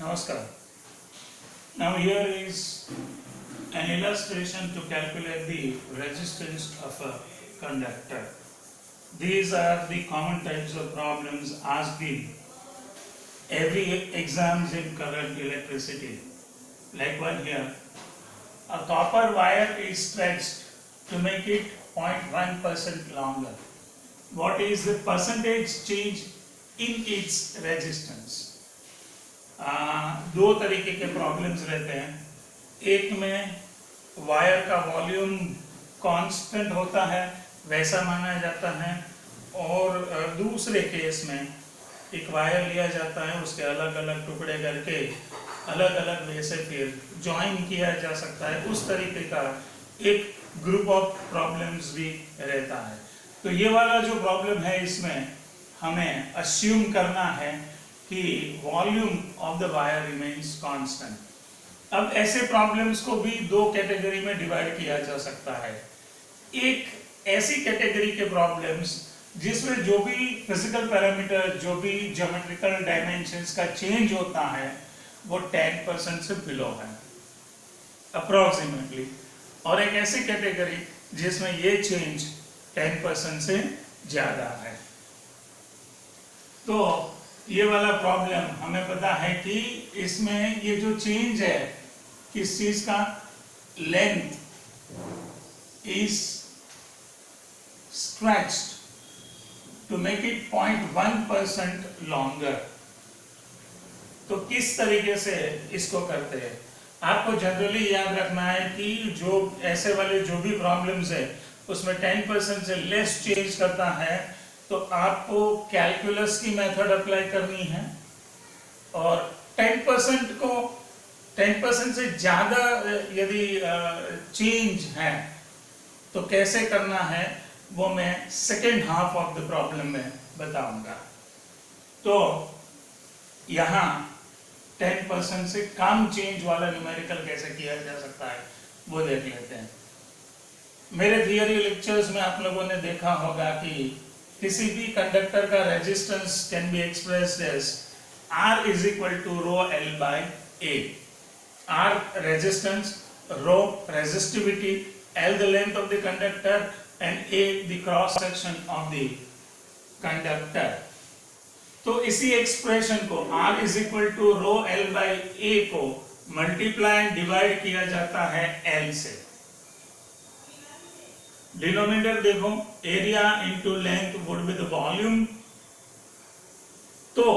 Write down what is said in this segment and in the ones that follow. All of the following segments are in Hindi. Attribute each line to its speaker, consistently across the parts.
Speaker 1: Namaskar. Now here is an illustration to calculate the resistance of a conductor. These are the common types of problems asked in every exams in current electricity. Like one here, a copper wire is stretched to make it 0.1% longer. What is the percentage change in its resistance? दो तरीके के प्रॉब्लम्स रहते हैं. एक में वायर का वॉल्यूम कांस्टेंट होता है वैसा माना जाता है, और दूसरे केस में एक वायर लिया जाता है, उसके अलग अलग टुकड़े करके अलग अलग वे से फिर ज्वाइन किया जा सकता है. उस तरीके का एक ग्रुप ऑफ प्रॉब्लम्स भी रहता है. तो ये वाला जो प्रॉब्लम है इसमें हमें अस्यूम करना है कि volume of the wire remains constant. अब ऐसे प्रॉब्लम्स को भी दो कैटेगरी में डिवाइड किया जा सकता है. एक ऐसी कैटेगरी के प्रॉब्लम्स जिसमें जो भी फिजिकल पैरामीटर, जो भी ज्योमेट्रिकल डायमेंशंस का चेंज होता है वो 10% से बिलो है अप्रोक्सीमेटली, और एक ऐसी कैटेगरी जिसमें ये चेंज 10% से ज्यादा है. तो ये वाला प्रॉब्लम हमें पता है कि इसमें ये जो चेंज है किस चीज का, length is stretched to make it 0.1% longer. तो किस तरीके से इसको करते हैं आपको जनरली याद रखना है कि जो ऐसे वाले जो भी प्रॉब्लम्स है उसमें 10% से लेस चेंज करता है तो आपको कैलकुलस की मेथड अप्लाई करनी है, और 10% से ज्यादा यदि चेंज है तो कैसे करना है वो मैं second half of the problem में बताऊंगा. तो यहाँ 10% से कम चेंज वाला न्यूमेरिकल कैसे किया जा सकता है वो देख लेते हैं. मेरे थियरी लेक्चर्स में आप लोगों ने देखा होगा कि किसी भी कंडक्टर का resistance can be expressed as R is equal to rho L by A. R resistance, rho resistivity, L the length of the conductor and A the cross section of the conductor. तो इसी एक्सप्रेशन को R is equal to rho L by A को मल्टीप्लाई एंड डिवाइड किया जाता है L से. डिनोमिनेटर देखो, area into length would be the volume. तो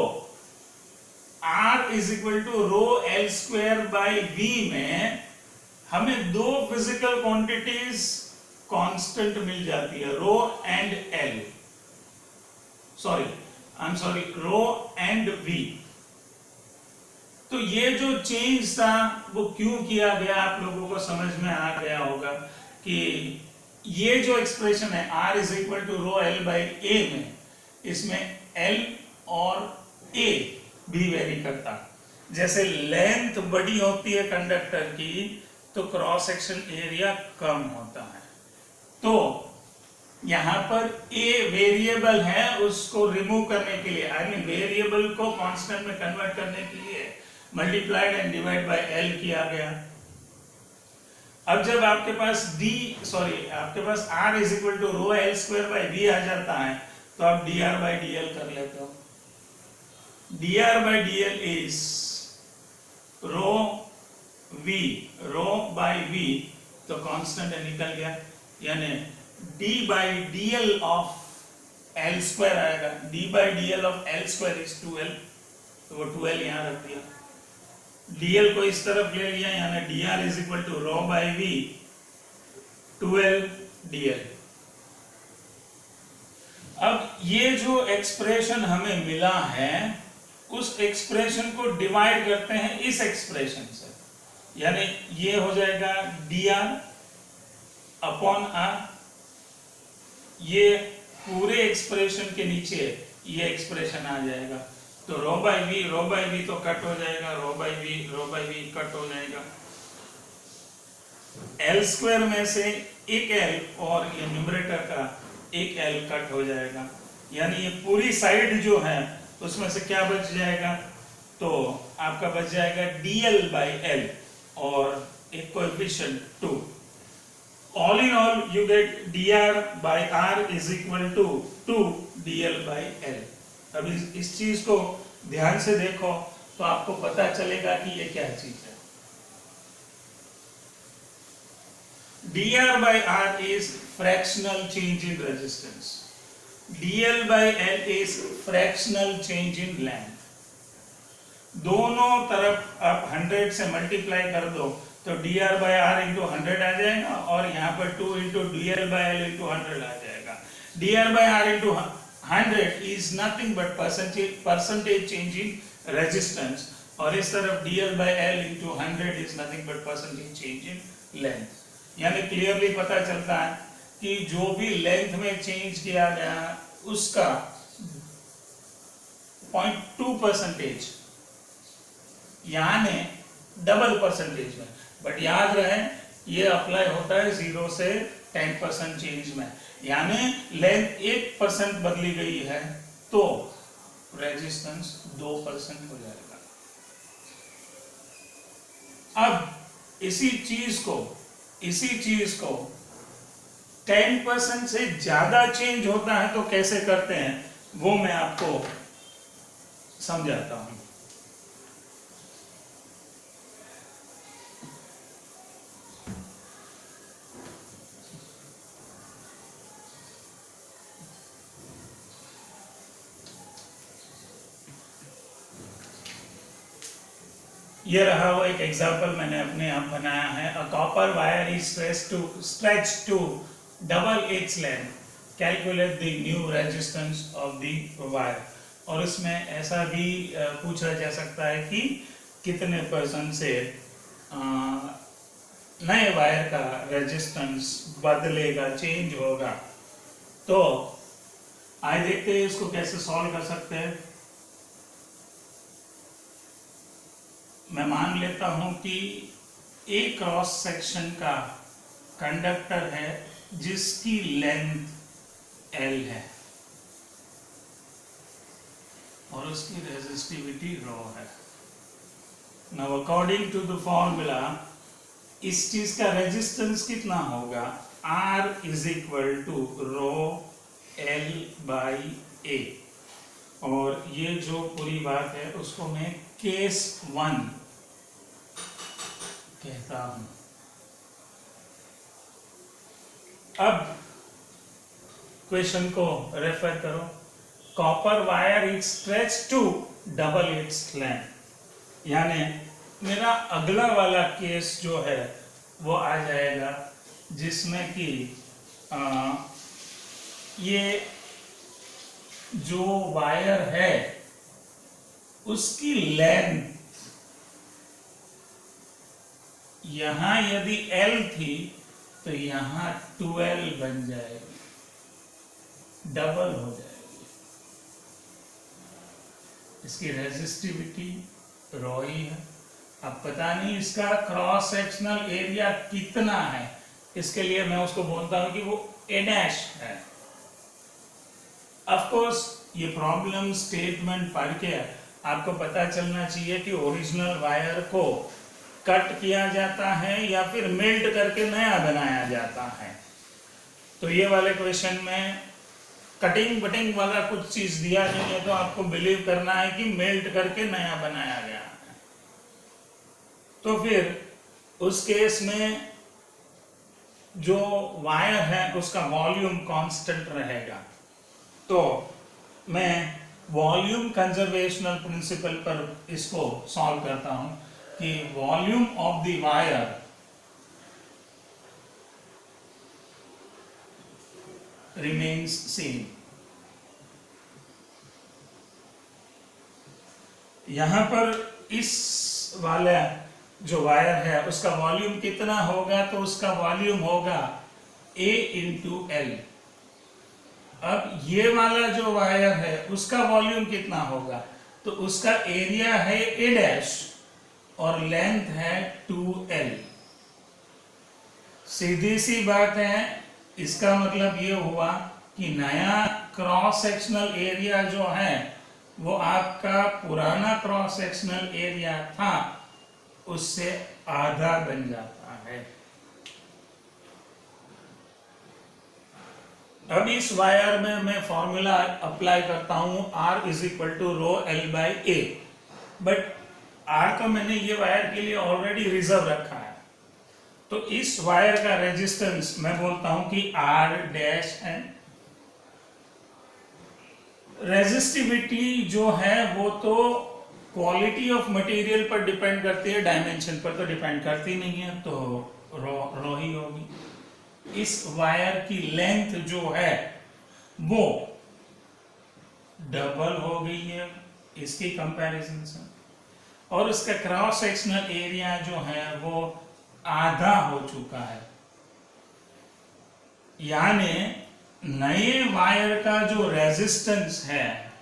Speaker 1: R is equal to rho L square by V में हमें दो फिजिकल क्वांटिटीज कांस्टेंट मिल जाती है, rho and L, rho and V. तो ये जो चेंज था वो क्यों किया गया आप लोगों को समझ में आ गया होगा कि ये जो एक्सप्रेशन है R is equal to rho L by A में, इसमें L और A भी वेरी करता. जैसे लेंथ बड़ी होती है कंडक्टर की तो क्रॉस सेक्शन एरिया कम होता है. तो यहाँ पर A वेरिएबल है, उसको रिमूव करने के लिए, आई मीन वेरिएबल को कांस्टेंट में कन्वर्ट करने के लिए multiplied and divide by L किया गया. अब जब आपके पास आपके पास R is equal to rho L square by V आ जाता है तो आप dr बाय dl कर लेते हो. dr by dl is rho by V, तो कांस्टेंट निकल गया, यानी d by dl of L square आएगा. d by dl of L square is 2L, तो वो 2L यहाँ रख दिया. dl को इस तरफ ले लिया, यानी dr is equal to rho by V 2L dl. अब ये जो एक्सप्रेशन हमें मिला है उस एक्सप्रेशन को डिवाइड करते हैं इस एक्सप्रेशन से, यानी ये हो जाएगा dr अपॉन r. ये पूरे एक्सप्रेशन के नीचे ये एक्सप्रेशन आ जाएगा. तो रो बाय वी तो कट हो जाएगा, रो बाय वी कट हो जाएगा. L स्क्वायर में से एक L और ये न्यूमरेटर का एक L कट हो जाएगा, यानी ये पूरी साइड जो है उसमें से क्या बच जाएगा, तो आपका बच जाएगा dl/l और एक coefficient 2। All in all you get dr/r is equal to 2 dl/l। अब इस चीज को ध्यान से देखो तो आपको पता चलेगा कि ये क्या चीज है। dr/r is fractional change in resistance, dl/l is fractional change in length। दोनों तरफ आप 100 से मल्टीप्लाई कर दो तो dr/r इंटू 100 आ जाएगा और यहाँ पर 2 इंटू dl/l इंटू 100 आ जाएगा। dr/r into 100 is nothing but percentage change in resistance और इस तरफ dl/l into 100 is nothing but percentage change in length। यानी क्लियरली पता चलता है कि जो भी लेंथ में चेंज किया गया उसका 0.2% यानी डबल परसेंटेज में, बट याद रहे ये अप्लाई होता है 0 से 10% चेंज में, यानी लेंथ 1% बदली गई है तो रेजिस्टेंस 2% हो जाएगा। अब इसी चीज को 10% से ज्यादा चेंज होता है तो कैसे करते हैं वो मैं आपको समझाता हूं। ये रहा वो एक एग्जांपल मैंने अपने आप बनाया है। A copper wire is stretch to double its length, calculate the new resistance of the wire. और इसमें ऐसा भी पूछा जा सकता है कि कितने परसेंट से नए वायर का रेजिस्टेंस बदलेगा, चेंज होगा। तो आइए देखते हैं इसको कैसे सॉल्व कर सकते हैं। मैं मान लेता हूं कि ए क्रॉस सेक्शन का कंडक्टर है जिसकी लेंथ L है और उसकी रेजिस्टिविटी ρ है। Now according to the formula इस चीज का रेजिस्टेंस कितना होगा, R is equal to ρ L/A। और ये जो पूरी बात है उसको मैं केस 1 कहता हूं। अब क्वेश्चन को रेफर करो। Copper wire is stretch to double its length, यानी मेरा अगला वाला केस जो है वो आ जाएगा जिसमें कि ये जो वायर है उसकी लेंथ यहां यदि L थी तो यहां 2L बन जाएगी, डबल हो जाएगी। इसकी रेजिस्टिविटी ρ ही है। अब पता नहीं इसका क्रॉस सेक्शनल एरिया कितना है, इसके लिए मैं उसको बोलता हूं कि वो A' है। ऑफ कोर्स ये प्रॉब्लम स्टेटमेंट पढ़ के आपको पता चलना चाहिए कि ओरिजिनल वायर को कट किया जाता है या फिर मेल्ट करके नया बनाया जाता है। तो ये वाले क्वेश्चन में कटिंग बटिंग वाला कुछ चीज दिया नहीं है, तो आपको बिलीव करना है कि मेल्ट करके नया बनाया गया है। तो फिर उस केस में जो वायर है उसका वॉल्यूम कांस्टेंट रहेगा। तो मैं वॉल्यूम कंजर्वेशनल प्रिंसिपल पर इसको सॉल्व करता हूं कि volume of the wire remains same. यहां पर इस वाला जो वायर है उसका वॉल्यूम कितना होगा, तो उसका वॉल्यूम होगा A इंटू L। अब ये वाला जो वायर है उसका वॉल्यूम कितना होगा, तो उसका एरिया है A' और लेंथ है 2L। सीधी सी बात है, इसका मतलब ये हुआ कि नया क्रॉस सेक्शनल एरिया जो है वो आपका पुराना क्रॉस सेक्शनल एरिया था उससे आधा बन जाता है। अब इस वायर में मैं फॉर्मूला अप्लाई करता हूं R is equal to rho L by A, but R तो मैंने ये वायर के लिए ऑलरेडी रिजर्व रखा है। तो इस वायर का रेजिस्टेंस मैं बोलता हूं कि R डैश एन। रेजिस्टिविटी जो है वो तो क्वालिटी ऑफ मटेरियल पर डिपेंड करती है, डायमेंशन पर तो डिपेंड करती नहीं है, तो रो ही होगी। इस वायर की लेंथ जो है वो डबल हो गई है इसकी कंपैरिजन से, और उसका क्रॉस सेक्शनल एरिया जो है वो आधा हो चुका है। यानी नए वायर का जो रेजिस्टेंस है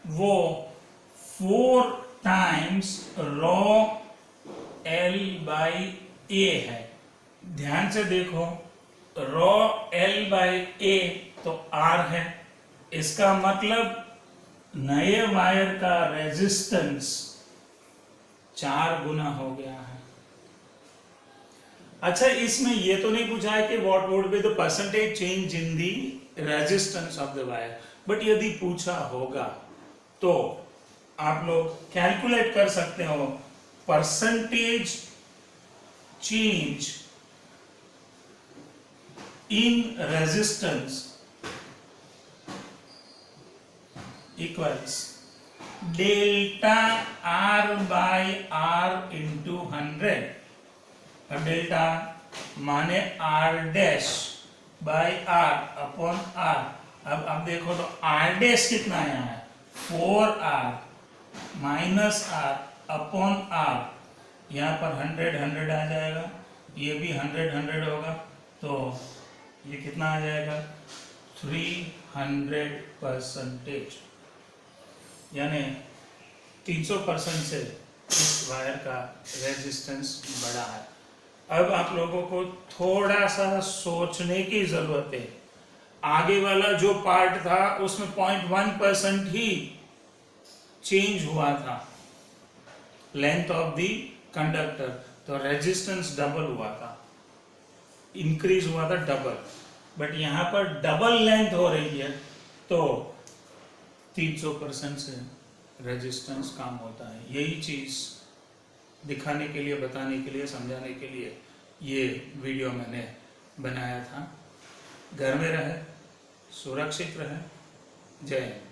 Speaker 1: वो 4 टाइम्स रो एल बाई ए है। ध्यान से देखो, रो एल बाई ए तो आर है, इसका मतलब नए वायर का रेजिस्टेंस 4 गुना हो गया है। अच्छा, इसमें ये तो नहीं पूछा है कि what would be the percentage change in the resistance of the wire, but यदि पूछा होगा तो आप लोग कैलकुलेट कर सकते हो percentage change in resistance equals delta R by R into 100। अब डेल्टा माने R dash by R upon R. अब देखो तो आर डैश कितना आया है 4r minus are upon are. यहाँ पर 100 आ जाएगा, ये भी 100 होगा, तो ये कितना आ जाएगा 300%, यानी 300% से इस वायर का रेजिस्टेंस बढ़ा है। अब आप लोगों को थोड़ा सा सोचने की जरूरत है। आगे वाला जो पार्ट था उसमें 0.1% ही चेंज हुआ था लेंथ ऑफ द कंडक्टर, तो रेजिस्टेंस डबल हुआ था, इंक्रीज हुआ था डबल, बट यहां पर डबल लेंथ हो रही है तो 300% से रेजिस्टेंस कम होता है। यही चीज दिखाने के लिए, बताने के लिए, समझाने के लिए ये वीडियो मैंने बनाया था। घर में रहे, सुरक्षित रहे। जय हिंद।